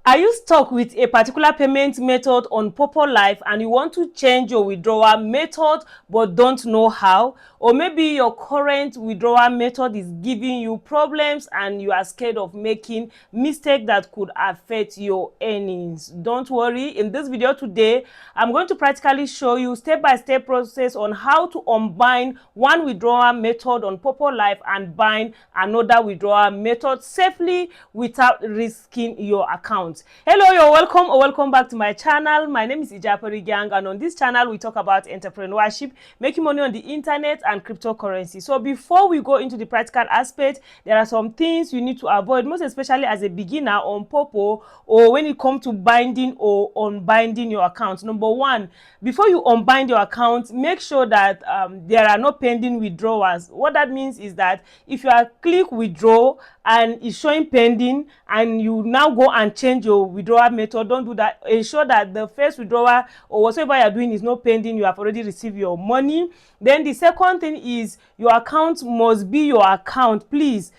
Are you stuck with a particular payment method on Poppolive and you want to change your withdrawal method but don't know how? Or maybe your current withdrawal method is giving you problems and you are scared of making mistakes that could affect your earnings. Don't worry, in this video today, I'm going to practically show you step-by-step process on how to unbind one withdrawal method on Poppolive and bind another withdrawal method safely without risking your account. Hello, you're welcome or welcome back to my channel. My name is IJAPARI Gang, and on this channel we talk about entrepreneurship, making money on the internet and cryptocurrency. So before we go into the practical aspect, there are some things you need to avoid, most especially as a beginner on Popo or when it comes to binding or unbinding your account. Number one, before you unbind your account, make sure that there are no pending withdrawals. What that means is that if you are click withdraw and it's showing pending and you now go and change your withdrawal method, don't do that. Ensure that the first withdrawal or whatever you're doing is not pending, you have already received your money. Then the second thing is your account must be your account, please,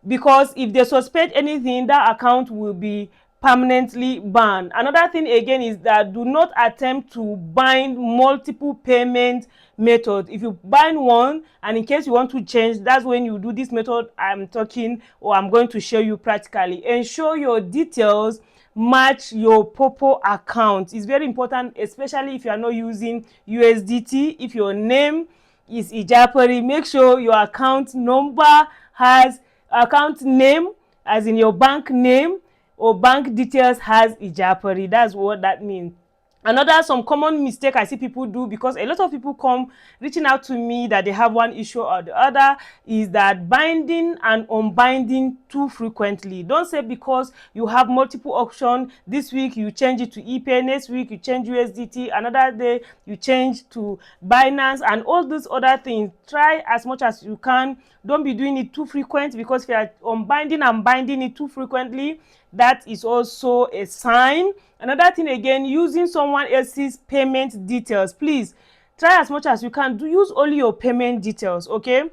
because if they suspect anything, that account will be permanently banned. Another thing again is that do not attempt to bind multiple payment methods. If you bind one and in case you want to change, that's when you do this method I'm talking or I'm going to show you practically. Ensure your details match your Popo account. It's very important, especially if you are not using USDT. If your name is IJAPARI, make sure your account number has account name as in your bank name, or bank details has IJAPARI. That's what that means. Another some common mistake I see people do, because a lot of people come reaching out to me that they have one issue or the other, is that binding and unbinding too frequently. Don't say because you have multiple options, this week you change it to ePay, next week you change USDT, another day you change to Binance and all these other things. Try as much as you can. Don't be doing it too frequent, because if you are unbinding and binding it too frequently, that is also a sign. Another thing again, using someone else's payment details. Please try as much as you can to use only your payment details, okay?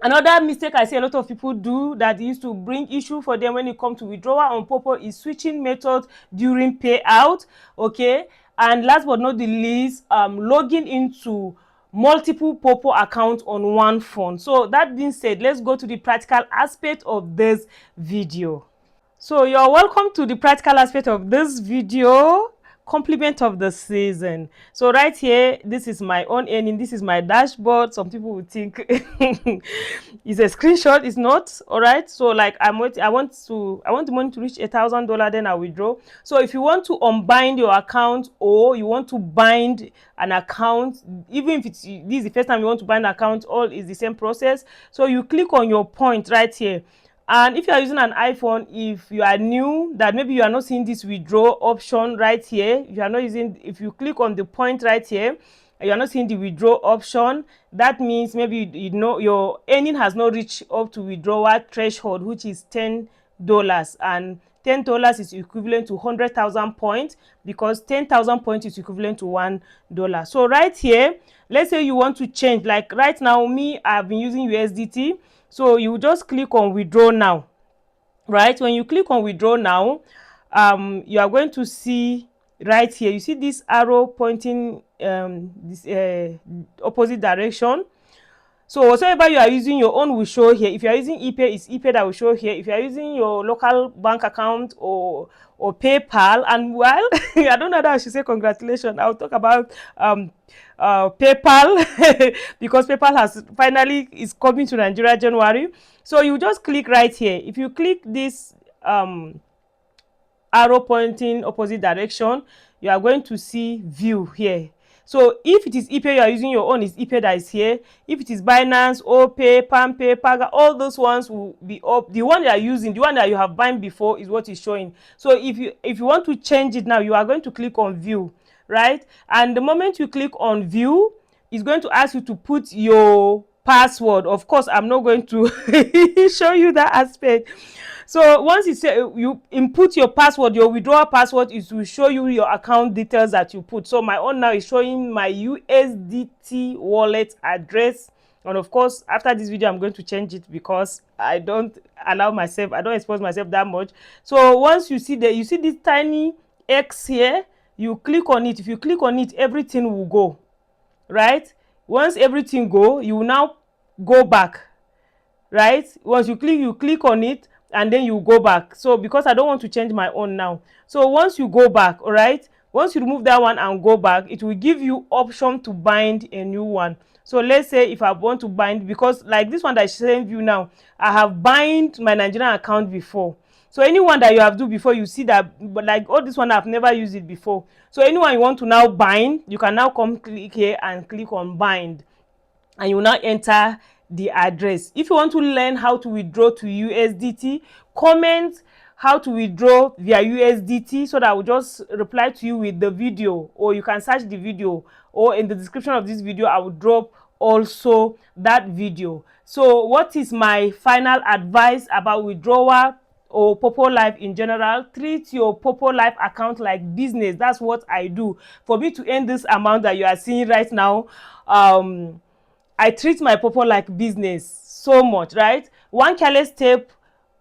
Another mistake I see a lot of people do that used to bring issue for them when it comes to withdrawal on Popo is switching methods during payout, okay? And last but not the least, logging into multiple Popo accounts on one phone. So that being said, let's go to the practical aspect of this video. So you're welcome to the practical aspect of this video, compliment of the season. So right here, this is my own earning, this is my dashboard. Some people would think it's a screenshot. It's not. All right, so like I want the money to reach $1,000, then I withdraw. So if you want to unbind your account or you want to bind an account, even if this is the first time you want to bind an account, all is the same process. So you click on your point right here. And if you are using an iPhone, if you are new, that maybe you are not seeing this withdraw option right here, you are not using, if you click on the point right here, you are not seeing the withdraw option, that means maybe you know your earning has not reached up to withdrawal threshold, which is $10, and $10 is equivalent to 100,000 points, because 10,000 points is equivalent to $1. So right here, let's say you want to change, like right now me, I've been using USDT. So you just click on withdraw now, right? When you click on withdraw now, you are going to see right here, you see this arrow pointing this opposite direction. So whatever you are using, your own will show here. If you are using ePay, it's ePay that will show here. If you are using your local bank account or PayPal, and well, I don't know that I should say congratulations. I'll talk about PayPal because PayPal has finally is coming to Nigeria January. So you just click right here. If you click this arrow pointing opposite direction, you are going to see view here. So if it is ePay you are using, your own is ePay that is here. If it is Binance, OPay, PalmPay, Paga, all those ones will be up. The one you are using, the one that you have bind before, is what is showing. So if you want to change it now, you are going to click on view, right? And the moment you click on view, it's going to ask you to put your password. Of course, I'm not going to show you that aspect. So once you say you input your password, your withdrawal password, is to show you your account details that you put. So my own now is showing my USDT wallet address And of course, after this video, I'm going to change it because I don't allow myself, I don't expose myself that much. So once you see you see this tiny X here, you click on it. If you click on it, everything will go, right? Once everything go, you will now go back, right? Once you click on it, and then you go back. So because I don't want to change my own now, so once you go back, all right, once you remove that one and go back, it will give you option to bind a new one. So let's say if I want to bind, because like this one that I sent you now, I have bind my Nigerian account before. So anyone that you have do before, you see that, but like all this one, I've never used it before. So anyone you want to now bind, you can now come click here and click on bind, and you will now enter the address. If you want to learn how to withdraw to USDT, comment how to withdraw via USDT so that I will just reply to you with the video, or you can search the video, or in the description of this video I will drop also that video. So what is my final advice about withdrawal or Poppolive in general? Treat your Poppolive account like business. That's what I do. For me to earn this amount that you are seeing right now, I treat my Popo like business so much, right? One careless step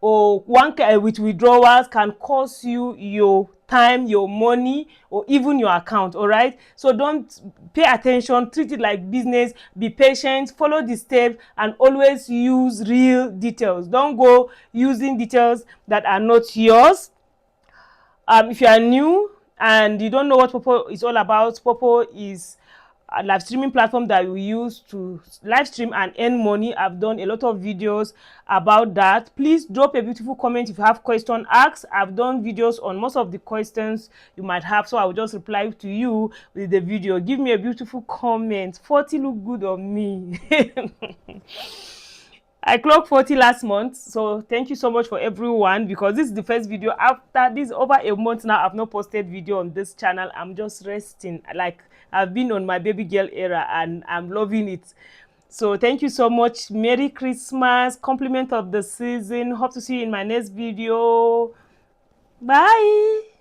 or with withdrawals can cost you your time, your money, or even your account, all right? So don't pay attention, treat it like business, be patient, follow the steps, and always use real details. Don't go using details that are not yours. If you are new and you don't know what Popo is all about, Popo is a live streaming platform that we use to live stream and earn money. I've done a lot of videos about that. Please drop a beautiful comment if you have question asked. I've done videos on most of the questions you might have, so I will just reply to you with the video. Give me a beautiful comment. 40 look good on me. I clocked 40 last month, so thank you so much for everyone, because this is the first video after this over a month now. I've not posted video on this channel. I'm just resting, like I've been on my baby girl era, and I'm loving it. So thank you so much. Merry Christmas, compliment of the season. Hope to see you in my next video. Bye.